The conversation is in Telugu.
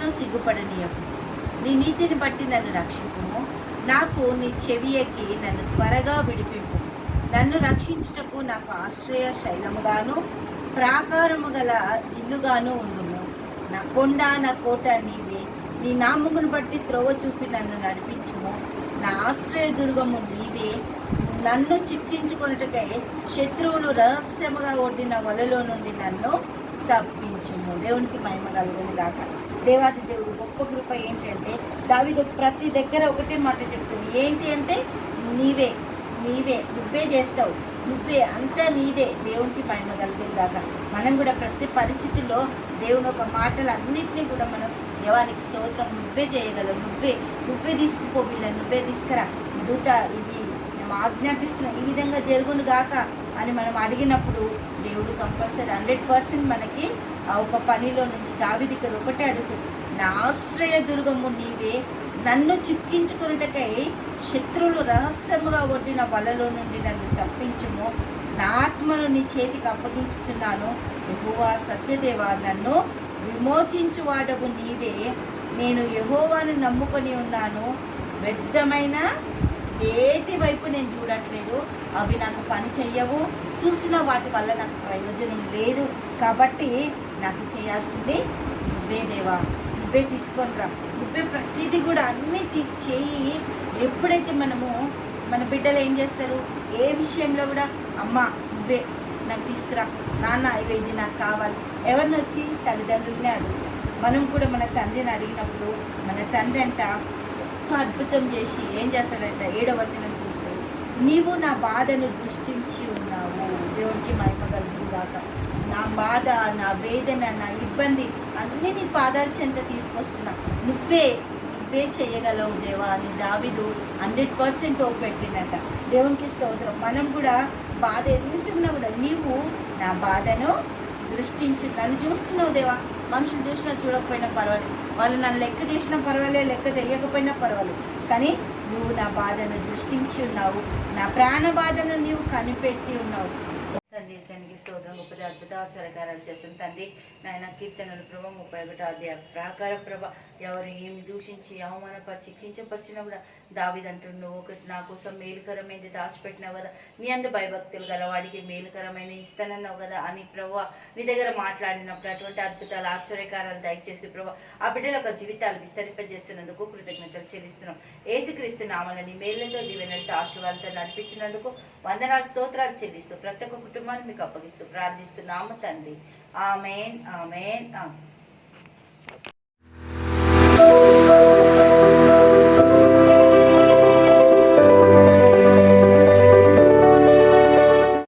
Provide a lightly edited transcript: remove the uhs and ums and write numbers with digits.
ఎన్నడనూ సిగ్గుపడనీయకు. నీ నీతిని బట్టి నన్ను రక్షింపుము. నాకు నీ చెవి ఎక్కి నన్ను త్వరగా విడిపింపు. నన్ను రక్షించుటకు నాకు ఆశ్రయ శైలముగాను ప్రాకారము గల ఇల్లుగాను ఉండుము. నా కొండ నా కోట నీవే. నీ నామమును బట్టి త్రోవ చూపి నన్ను నడిపించుము. నా ఆశ్రయ దుర్గము నీవే. నన్ను చిక్కించుకొనుటకై శత్రువులు రహస్యముగా ఒడ్డిన వలలో నుండి నన్ను తప్పించుము. దేవునికి మహిమ కలుగును గాక. దేవాది దేవుడు గొప్ప కృప ఏంటి అంటే, దావీదు ప్రతి దగ్గర ఒకటే మాట చెప్తుంది. ఏంటి అంటే, నీవే నీవే నువ్వే చేస్తావు, నువ్వే అంతా నీదే. దేవునికి మహిమ కలుగును గాక. మనం కూడా ప్రతి పరిస్థితిలో దేవుని ఒక మాటలు అన్నింటినీ కూడా మనం దేవానికి స్తోత్రం, నువ్వే చేయగలవు, నువ్వే తీసుకుపో, వీళ్ళని నువ్వే తీసుకురా, దూత ఇవి ఆజ్ఞాపిస్తున్నాం, ఈ విధంగా జరుగును గాక అని మనం అడిగినప్పుడు దేవుడు కంపల్సరీ 100% మనకి ఆ ఒక పనిలో నుంచి దావీదు ఇక్కడ ఒకటే అడుగుతుంది. నా ఆశ్రయ దుర్గము నీవే. నన్ను చిక్కించుకున్నటకై శత్రువులు రహస్యముగా ఒడ్డిన వలలో నుండి నన్ను తప్పించుము. నా ఆత్మను నీ చేతికి అప్పగించుచున్నాను. యెహోవా సత్యదేవా, నన్ను విమోచించువాడవు నీవే. నేను యెహోవాను నమ్ముకొని ఉన్నాను. వ్యర్థమైన వేటి వైపు నేను చూడట్లేదు. అవి నాకు పని చెయ్యవు. చూసిన వాటి వల్ల నాకు ప్రయోజనం లేదు. కాబట్టి నాకు చేయాల్సింది నువ్వే దేవా, నువ్వే తీసుకొని రా, నువ్వే ప్రతిదీ కూడా అన్నీ చెయ్యి. ఎప్పుడైతే మన బిడ్డలు ఏం చేస్తారు, ఏ విషయంలో కూడా అమ్మ నువ్వే నాకు తీసుకురా, నాన్న ఇవి ఇది నాకు కావాలి, ఎవరిని వచ్చి తల్లిదండ్రులనే అడుగుతాం. మనం కూడా మన తండ్రిని అడిగినప్పుడు మన తండ్రి అంట అద్భుతం చేసి ఏం చేస్తాడంట, 7వ వచనం చూస్తే, నీవు నా బాధను దృష్టించి ఉన్నావు. దేవునికి మహిమ కలుగును గాక. నా బాధ, నా వేదన, నా ఇబ్బంది అన్నీ నీ పాదాల చెంత తీసుకొస్తున్నా. నువ్వే చేయగలవు దేవా అని దావీదు 100% ఓపు పెట్టినట్ట. దేవునికి స్తోత్రం. మనం కూడా బాధ ఎంతున్నా కూడా నీవు నా బాధను దృష్టించి, నన్ను చూస్తున్నావు దేవా. మనుషులు చూసినా చూడకపోయినా పర్వాలేదు, వాళ్ళు నన్ను లెక్క చేసినా పర్వాలేదు, లెక్క చేయకపోయినా పర్వాలేదు, కానీ నువ్వు నా బాధను దృష్టించి ఉన్నావు, నా ప్రాణ బాధను నీవు కనిపెట్టి ఉన్నావు. తండ్రి దేశానికి స్తోత్రం. గొప్పది అద్భుత ఆశ్చర్యకారాలు చేస్తుంది తండ్రి. నాయన కీర్తనలు ప్రభ 31వ అధ్యాయం ప్రాకార ప్రభ ఎవరు ఏమి దూషించి అవమానపరిచి కించపరిచినా కూడా దావీదు అంటుండు, ఒకటి నా కోసం మేలుకరమైనది దాచిపెట్టినావు కదా, నీ అందు భయభక్తులు గలవాడికి మేలుకరమైన ఇస్తానన్నావు కదా అని ప్రభు నీ దగ్గర మాట్లాడినప్పుడు అటువంటి అద్భుతాలు ఆశ్చర్యకారాలు దయచేసి ప్రభు ఆ బిడ్డల యొక్క జీవితాలు విస్తరింపజేస్తున్నందుకు కృతజ్ఞతలు చెల్లిస్తున్నాం. యేసుక్రీస్తు నామమున నీ మేలుతో దీవెనలతో ఆశీర్వాదాలతో నడిపించినందుకు వందనాలు స్తోత్రాలు చెల్లిస్తూ ప్రతి ఒక్క కుటుంబాన్ని మీకు అప్పగిస్తూ ప్రార్థిస్తున్నాము తండ్రి. ఆమేన్ ఆమేన్ ఆమేన్.